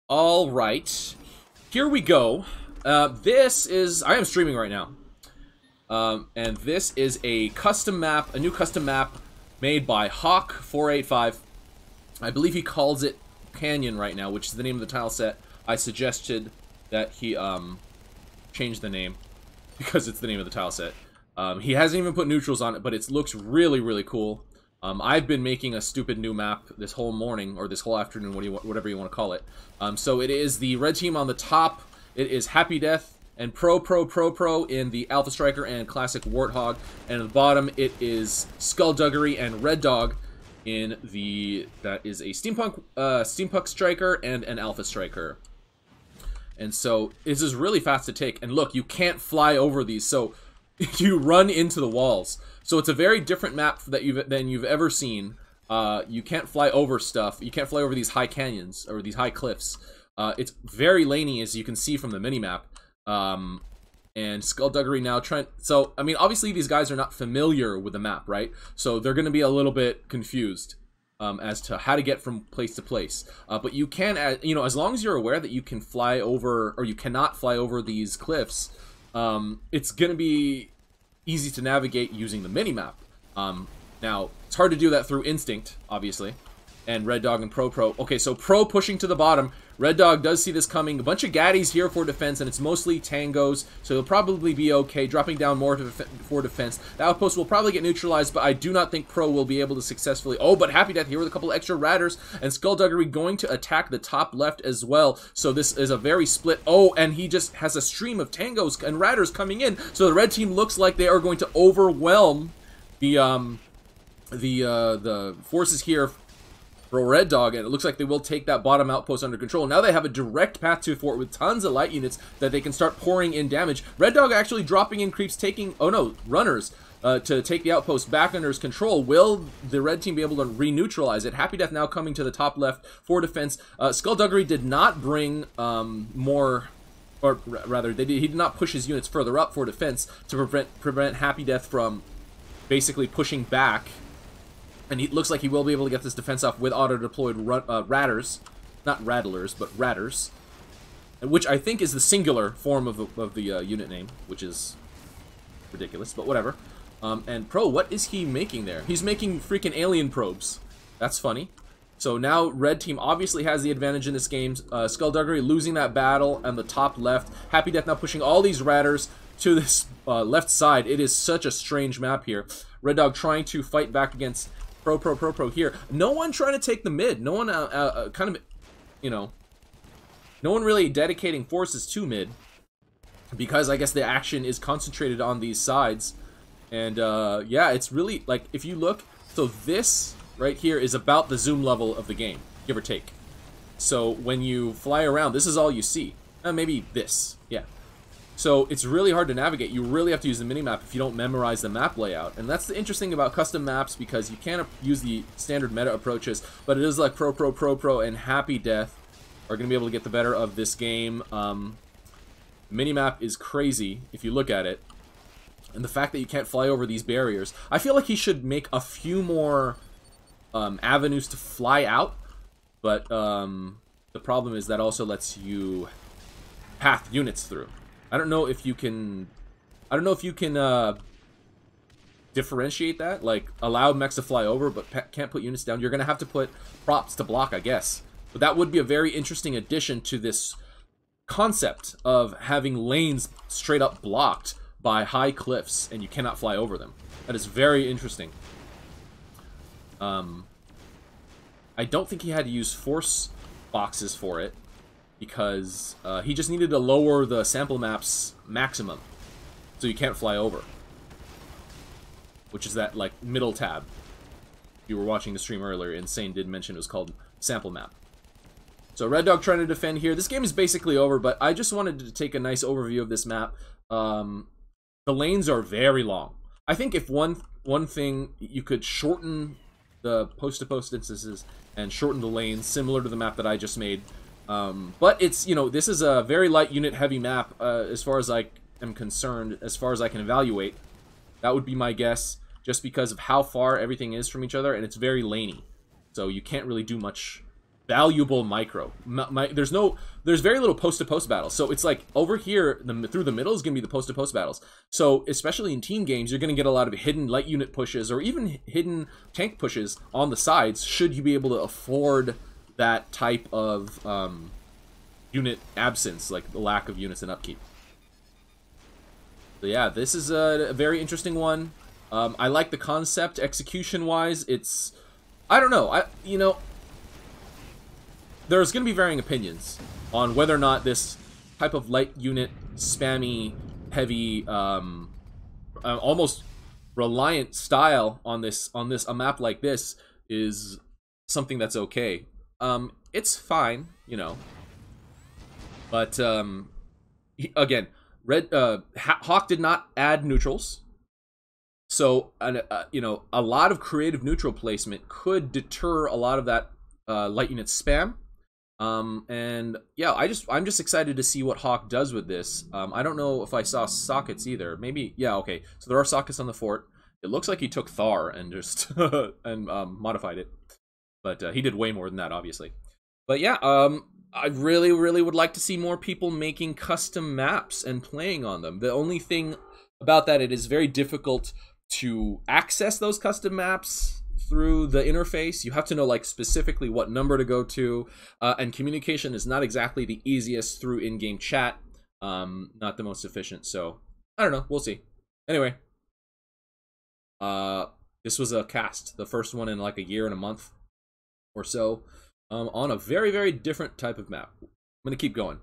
All right, here we go. This is, I am streaming right now. And this is a custom map, a new custom map made by Hawk485. I believe he calls it Canyon right now, which is the name of the tile set. I suggested that he change the name because it's the name of the tile set. He hasn't even put neutrals on it, but it looks really, really cool. I've been making a stupid new map this whole morning, or this whole afternoon, whatever you want to call it. So it is the red team on the top. It is happydeath and ProProProPro in the Alpha Striker and Classic Warthog. And at the bottom, it is Scullduggery and R3ddog in the... That is a Steampunk Striker and an Alpha Striker. And so this is really fast to take. And look, you can't fly over these, so you run into the walls. So it's a very different map than you've ever seen. You can't fly over stuff. You can't fly over these high canyons or these high cliffs. It's very laney, as you can see from the minimap. And Scullduggery now trying... So, I mean, obviously these guys are not familiar with the map, right? So they're going to be a little bit confused as to how to get from place to place. But you can, you know, as long as you're aware that you can fly over, or you cannot fly over these cliffs, it's going to be easy to navigate using the minimap. Now, it's hard to do that through instinct, obviously. And R3ddog and ProPro. Okay, so Pro pushing to the bottom. R3ddog does see this coming. A bunch of gaddies here for defense, and it's mostly tangos, so he'll probably be okay. Dropping down more for defense. The outpost will probably get neutralized, but I do not think Pro will be able to successfully... Oh, but happydeath here with a couple extra ratters, and Scullduggery going to attack the top left as well. So this is a very split... Oh, and he just has a stream of tangos and ratters coming in, so the red team looks like they are going to overwhelm the forces here for R3ddog, and it looks like they will take that bottom outpost under control. Now they have a direct path to fort with tons of light units that they can start pouring in damage. R3ddog actually dropping in creeps, taking, oh no, runners to take the outpost back under his control. Will the red team be able to re-neutralize it? happydeath now coming to the top left for defense. Scullduggery did not bring more... Or rather, he did not push his units further up for defense to prevent happydeath from basically pushing back. And it looks like he will be able to get this defense off with auto-deployed ratters. Not rattlers, but ratters. Which I think is the singular form of the unit name, which is ridiculous, but whatever. And Pro, what is he making there? He's making freaking alien probes. That's funny. So now red team obviously has the advantage in this game. Scullduggery losing that battle on the top left. happydeath now pushing all these ratters to this left side. It is such a strange map here. R3ddog trying to fight back against ProProProPro here. No one trying to take the mid. No one kind of, you know, no one really dedicating forces to mid, because I guess the action is concentrated on these sides. And yeah, it's really, like, if you look, so this right here is about the zoom level of the game, give or take. So when you fly around, this is all you see. Maybe this, yeah. So it's really hard to navigate. You really have to use the minimap if you don't memorize the map layout. And that's the interesting about custom maps, because you can't use the standard meta approaches, but it is like ProProProPro and happydeath are going to be able to get the better of this game. Minimap is crazy if you look at it. And the fact that you can't fly over these barriers. I feel like he should make a few more avenues to fly out, but the problem is that also lets you path units through. I don't know if you can differentiate that, like allow mechs to fly over but can't put units down. You're gonna have to put props to block, I guess. But that would be a very interesting addition to this concept of having lanes straight up blocked by high cliffs and you cannot fly over them. That is very interesting. I don't think he had to use force boxes for it, because he just needed to lower the sample map's maximum so you can't fly over, which is that, like, middle tab. If you were watching the stream earlier, Insane did mention it was called sample map. So R3ddog trying to defend here. This game is basically over, but I just wanted to take a nice overview of this map. The lanes are very long. I think if one thing, you could shorten the post-to-post instances and shorten the lanes, similar to the map that I just made. But it's, you know, this is a very light unit heavy map as far as I am concerned, as far as I can evaluate. That would be my guess, just because of how far everything is from each other, and it's very laney. So you can't really do much valuable micro. There's very little post-to-post battles. So it's like over here, through the middle is going to be the post-to-post battles. So especially in team games, you're going to get a lot of hidden light unit pushes or even hidden tank pushes on the sides, should you be able to afford that type of unit absence, like the lack of units and upkeep. So yeah, this is a very interesting one. I like the concept. Execution-wise, it's... I don't know. There's going to be varying opinions on whether or not this type of light unit, spammy, heavy, almost reliant style on a map like this is something that's okay. It's fine, you know. But again, Hawk did not add neutrals. So, you know, a lot of creative neutral placement could deter a lot of that light unit spam. And yeah, I'm just excited to see what Hawk does with this. I don't know if I saw sockets either. Maybe, yeah, okay. So there are sockets on the fort. It looks like he took Thar and just and modified it. But he did way more than that, obviously. But yeah, I really, really would like to see more people making custom maps and playing on them. The only thing about that, it is very difficult to access those custom maps through the interface. You have to know like specifically what number to go to, and communication is not exactly the easiest through in-game chat. Not the most efficient, so I don't know, we'll see. Anyway, this was a cast, the first one in like a year and a month or so, on a very, very different type of map. I'm gonna keep going.